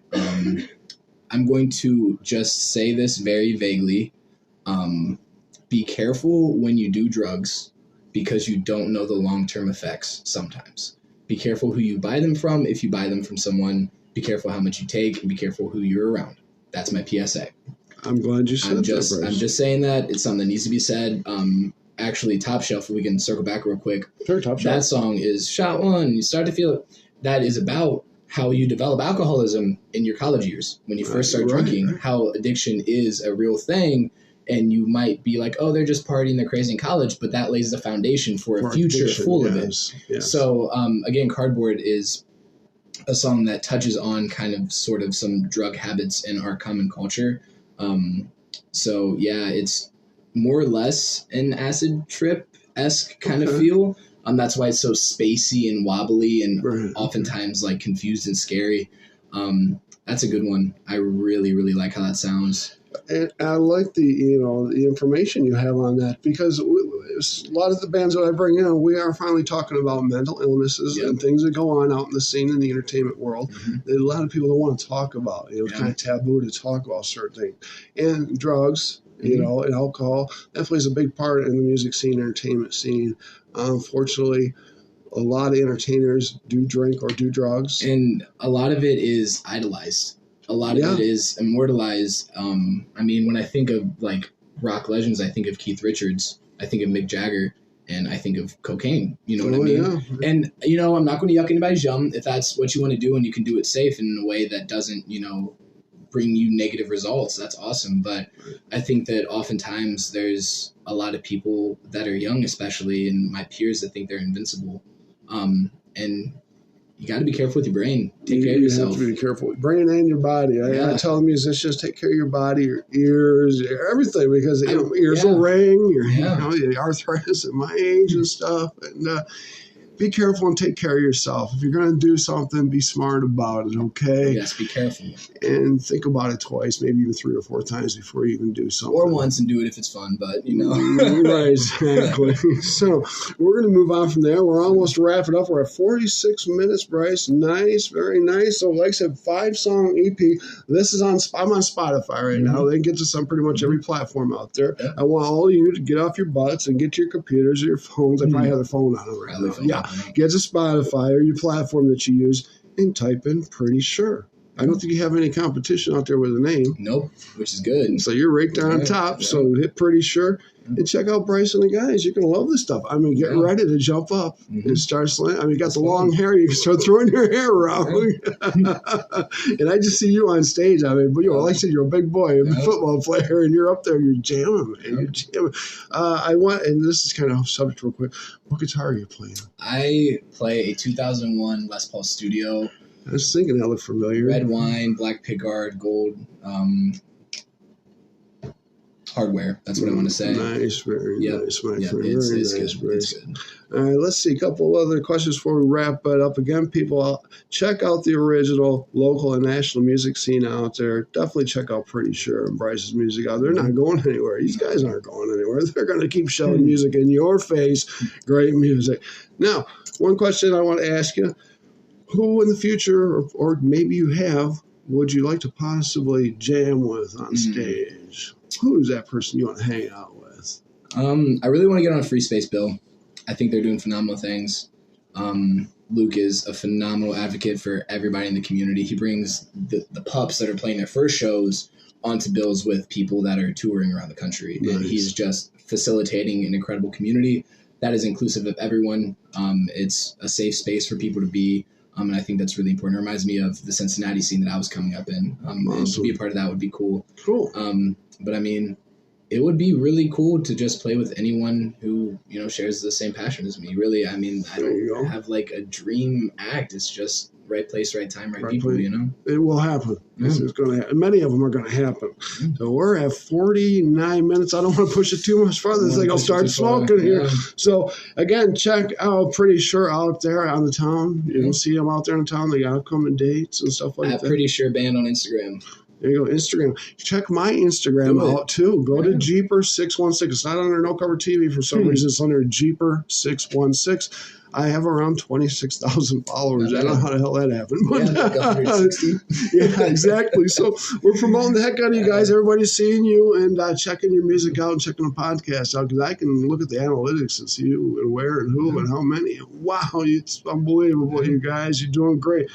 I'm going to just say this very vaguely. Be careful when you do drugs, because you don't know the long-term effects sometimes. Be careful who you buy them from. If you buy them from someone, be careful how much you take, and be careful who you're around. That's my PSA. I'm glad you said I'm that, just saying that. It's something that needs to be said. Actually, Top Shelf, if we can circle back real quick. Sure, Top Shelf. That song is shot one. You start to feel that is about how you develop alcoholism in your college years when you first start drinking, how addiction is a real thing. And you might be like, oh, they're just partying, they're crazy in college, but that lays the foundation for a future full of it. Yes. So, again, Cardboard is a song that touches on kind of sort of some drug habits in our common culture. So, yeah, it's more or less an acid trip-esque kind of feel. That's why it's so spacey and wobbly and oftentimes like confused and scary. That's a good one. I really, really like how that sounds. And I like the information you have on that, because a lot of the bands that I bring in, we are finally talking about mental illnesses and things that go on out in the scene in the entertainment world that a lot of people don't want to talk about. It's kind of taboo to talk about certain things. And drugs, and alcohol, that plays a big part in the music scene, entertainment scene. Unfortunately, a lot of entertainers do drink or do drugs. And a lot of it is idolized. A lot of it is immortalized. I mean, when I think of like rock legends, I think of Keith Richards, I think of Mick Jagger, and I think of cocaine. You know what I mean? Yeah. And, I'm not going to yuck anybody's yum. If that's what you want to do and you can do it safe in a way that doesn't, bring you negative results, that's awesome. But I think that oftentimes there's a lot of people that are young, especially, and my peers that think they're invincible. And you got to be careful with your brain. Take care of yourself. You have to be careful with your brain and your body. I tell the musicians, take care of your body, your ears, everything, because ears will ring. The arthritis at my age and stuff. And be careful and take care of yourself. If you're going to do something, be smart about it, okay? Yes, be careful. And think about it twice, maybe even 3 or 4 times before you even do something. Or once and do it if it's fun, but, Right, exactly. So we're going to move on from there. We're almost wrapping up. We're at 46 minutes, Bryce. Nice, very nice. So like I said, 5-song EP. This is I'm on Spotify right now. They can get this on pretty much every platform out there. Yeah. I want all of you to get off your butts and get to your computers or your phones. I probably have their phone on them right now. Yeah. Get to Spotify or your platform that you use and type in Pretty Sure. I don't think you have any competition out there with a name. Nope, which is good. So you're right there on top. Yeah. So hit Pretty Sure and check out Bryce and the guys. You're going to love this stuff. I mean, get ready to jump up and start slaying. I mean, you got the long hair. You can start throwing your hair around. And I just see you on stage. I mean, like I said, you're a big boy, a football player, and you're up there. You're jamming, man. You're jamming. And this is kind of off subject real quick. What guitar are you playing? I play a 2001 Les Paul Studio. I was thinking that looked familiar. Red wine, black pickguard, gold hardware. That's what I want to say. Nice, very nice, my friend. It's nice, good. It's good. All right, let's see a couple other questions before we wrap it up. Again, people, check out the original local and national music scene out there. Definitely check out Pretty Sure and Bryce's music out. They're not going anywhere. These guys aren't going anywhere. They're going to keep shoving music in your face. Great music. Now, one question I want to ask you. Who in the future, or maybe you have, would you like to possibly jam with on stage? Who's that person you want to hang out with? I really want to get on a Free Space bill. I think they're doing phenomenal things. Luke is a phenomenal advocate for everybody in the community. He brings the pups that are playing their first shows onto bills with people that are touring around the country. Nice. And he's just facilitating an incredible community that is inclusive of everyone. It's a safe space for people to be. And I think that's really important. It reminds me of the Cincinnati scene that I was coming up in. Awesome. And to be a part of that would be cool. Cool. But I mean, it would be really cool to just play with anyone who, shares the same passion as me. Really, I mean, I don't have like a dream act. It's just right place, right time, right people, It will happen. It's going to happen. Many of them are going to happen. So we're at 49 minutes. I don't want to push it too much farther. I'll start smoking here. So again, check out Pretty Sure out there on the town. You can see them out there in the town. They got upcoming dates and stuff like that. Pretty Sure Band on Instagram. There you go, Instagram. Check my Instagram out, too. Go to Jeeper616. It's not under No Cover TV for some reason. It's under Jeeper616. I have around 26,000 followers. I don't know how the hell that happened. But, like 160. Yeah, exactly. So we're promoting the heck out of you guys. Everybody's seeing you and checking your music out and checking the podcast out, because I can look at the analytics and see who and where and who and how many. Wow, it's unbelievable, you guys. You're doing great.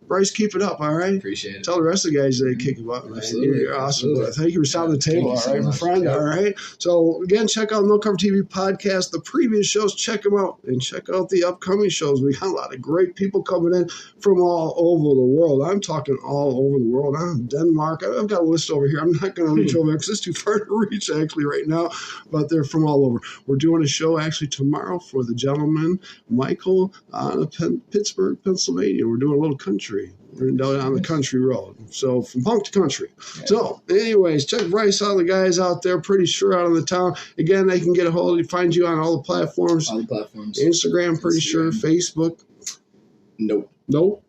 Bryce, keep it up, all right? Appreciate it. Tell the rest of the guys they kick you up, man. Absolutely. You're awesome. Absolutely. Thank you for stopping the table, all right, my friend? Yep. All right. So, again, check out No Cover TV podcast, the previous shows, check them out, and check out the upcoming shows. We got a lot of great people coming in from all over the world. I'm talking all over the world. I'm in Denmark. I've got a list over here. I'm not going to reach over because it's too far to reach, actually, right now, but they're from all over. We're doing a show, actually, tomorrow for the gentleman, Michael, out of Pittsburgh, Pennsylvania. We're doing a little country. We're down the country road. So from punk to country. Yeah. So anyways, check Bryce out, the guys out there, pretty sure out in the town. Again, they can get a hold of you, find you on all the platforms. All the platforms. Instagram, pretty sure. Facebook. Nope.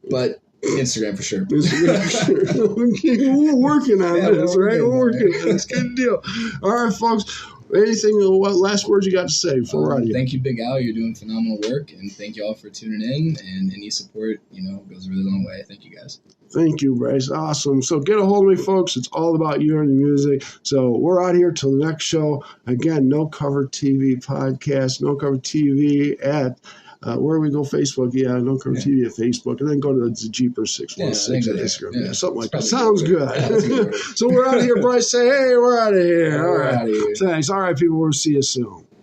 But Instagram for sure. Instagram for sure. Okay, we're working on this, right? We're working on this. Good deal. All right, folks. Anything, what last words you got to say before we're out of here? Thank you, Big Al. You're doing phenomenal work, and thank you all for tuning in. And any support, goes a really long way. Thank you, guys. Thank you, Bryce. Awesome. So get a hold of me, folks. It's all about you and the music. So we're out here till the next show. Again, No Cover TV podcast, No Cover TV at where do we go? Facebook. Yeah, No Cover TV at Facebook. And then go to the Jeepers 616 at Instagram. Yeah, something like that. Sounds good. So we're out of here. Bryce, say, hey, we're out of here. All right. Thanks. All right, people. We'll see you soon.